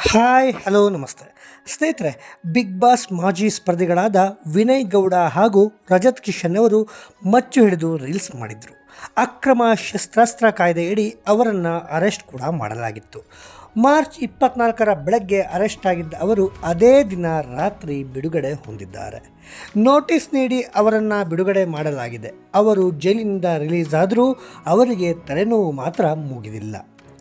Hi hello ನಮಸ್ತೆ ಸ್ನೇಹಿತರೆ, big boss ಮಾಜಿ ಸ್ಪರ್ಧಿಗಳಾದ ವಿನಯ್ ಗೌಡ ಹಾಗೂ ರಜತ್ ಕಿಶನ್ ಅವರು ಮಚ್ಚು ಹಿಡಿದು ರೀಲ್ಸ್ ಮಾಡಿದರು. ಅಕ್ರಮ ಶಸ್ತ್ರಾಸ್ತ್ರ ಕಾಯ್ದೆಯಡಿ ಅವರನ್ನು ಅರೆಸ್ಟ್ ಕೂಡ ಮಾಡಲಾಗಿತ್ತು. ಮಾರ್ಚ್ 24ರ ಬೆಳಗ್ಗೆ ಅರೆಸ್ಟ್ ಆಗಿದ್ದ ಅವರು ಅದೇ ದಿನ ರಾತ್ರಿ ಬಿಡುಗಡೆ ಹೊಂದಿದ್ದಾರೆ. ನೋಟಿಸ್ ನೀಡಿ ಅವರನ್ನು ಬಿಡುಗಡೆ ಮಾಡಲಾಗಿದೆ. ಅವರು ಜೈಲಿನಿಂದ ರಿಲೀಸ್ ಆದರೂ ಅವರಿಗೆ ತಲೆನೋವು ಮಾತ್ರ ಮುಗಿದಿಲ್ಲ.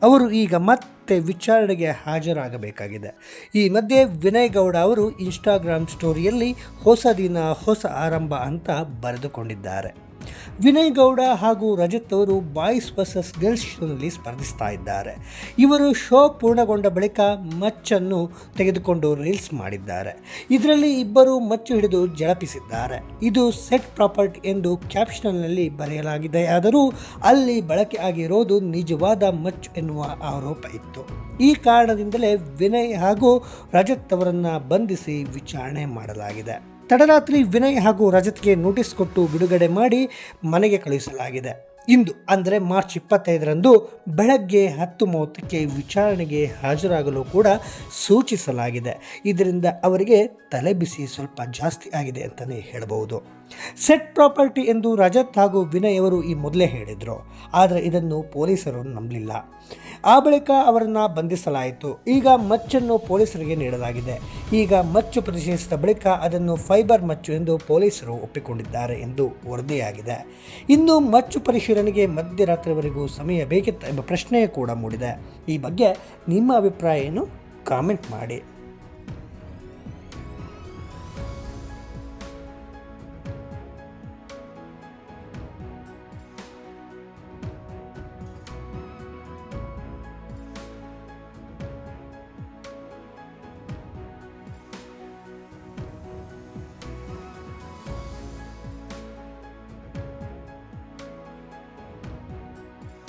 ಅವರು ಈಗ ಮತ್ತೆ ವಿಚಾರಣೆಗೆ ಹಾಜರಾಗಬೇಕಾಗಿದೆ. ಈ ಮಧ್ಯೆ ವಿನಯ್ ಗೌಡ ಅವರು ಇನ್ಸ್ಟಾಗ್ರಾಮ್ ಸ್ಟೋರಿಯಲ್ಲಿ ಹೊಸ ದಿನ ಹೊಸ ಆರಂಭ ಅಂತ ಬರೆದುಕೊಂಡಿದ್ದಾರೆ. ವಿನಯ್ ಗೌಡ ಹಾಗೂ ರಜತ್ ಅವರು ಬಾಯ್ಸ್ ವರ್ಸಸ್ ಗರ್ಲ್ಸ್ ಶೋನಲ್ಲಿ ಸ್ಪರ್ಧಿಸ್ತಾ ಇದ್ದಾರೆ. ಇವರು ಶೋ ಪೂರ್ಣಗೊಂಡ ಬಳಿಕ ಮಚ್ಚನ್ನು ತೆಗೆದುಕೊಂಡು ರೀಲ್ಸ್ ಮಾಡಿದ್ದಾರೆ. ಇದರಲ್ಲಿ ಇಬ್ಬರು ಮಚ್ಚು ಹಿಡಿದು ಜಳಪಿಸಿದ್ದಾರೆ. ಇದು ಸೆಟ್ ಪ್ರಾಪರ್ಟಿ ಎಂದು ಕ್ಯಾಪ್ಷನ್ನಲ್ಲಿ ಬರೆಯಲಾಗಿದೆ. ಆದರೂ ಅಲ್ಲಿ ಬಳಕೆ ಆಗಿರೋದು ನಿಜವಾದ ಮಚ್ಚು ಎನ್ನುವ ಆರೋಪ ಇತ್ತು. ಈ ಕಾರಣದಿಂದಲೇ ವಿನಯ್ ಹಾಗೂ ರಜತ್ ಅವರನ್ನು ಬಂಧಿಸಿ ವಿಚಾರಣೆ ಮಾಡಲಾಗಿದೆ. ತಡರಾತ್ರಿ ವಿನಯ್ ಹಾಗೂ ರಜತ್ಗೆ ನೋಟಿಸ್ ಕೊಟ್ಟು ಬಿಡುಗಡೆ ಮಾಡಿ ಮನೆಗೆ ಕಳುಹಿಸಲಾಗಿದೆ. ಇಂದು ಅಂದರೆ ಮಾರ್ಚ್ 25ರಂದು ಬೆಳಗ್ಗೆ 10:30ಕ್ಕೆ ವಿಚಾರಣೆಗೆ ಹಾಜರಾಗಲು ಕೂಡ ಸೂಚಿಸಲಾಗಿದೆ. ಇದರಿಂದ ಅವರಿಗೆ ತಲೆಬಿಸಿ ಸ್ವಲ್ಪ ಜಾಸ್ತಿ ಆಗಿದೆ ಅಂತಲೇ ಹೇಳಬಹುದು. ಸೆಟ್ ಪ್ರಾಪರ್ಟಿ ಎಂದು ರಜತ್ ಹಾಗೂ ವಿನಯ್ ಅವರು ಈ ಮೊದಲೇ ಹೇಳಿದರು. ಆದರೆ ಇದನ್ನು ಪೊಲೀಸರು ನಂಬಲಿಲ್ಲ. ಆ ಬಳಿಕ ಅವರನ್ನು ಬಂಧಿಸಲಾಯಿತು. ಈಗ ಮಚ್ಚನ್ನು ಪೊಲೀಸರಿಗೆ ನೀಡಲಾಗಿದೆ. ಈಗ ಮಚ್ಚು ಪರಿಶೀಲಿಸಿದ ಬಳಿಕ ಅದನ್ನು ಫೈಬರ್ ಮಚ್ಚು ಎಂದು ಪೊಲೀಸರು ಒಪ್ಪಿಕೊಂಡಿದ್ದಾರೆ ಎಂದು ವರದಿಯಾಗಿದೆ. ಇನ್ನು ಮಚ್ಚು ಪರಿಶೀಲನೆಗೆ ಮಧ್ಯರಾತ್ರಿವರೆಗೂ ಸಮಯ ಬೇಕಿತ್ತ ಎಂಬ ಪ್ರಶ್ನೆ ಕೂಡ ಮೂಡಿದೆ. ಈ ಬಗ್ಗೆ ನಿಮ್ಮ ಅಭಿಪ್ರಾಯ ಏನು? ಕಾಮೆಂಟ್ ಮಾಡಿ.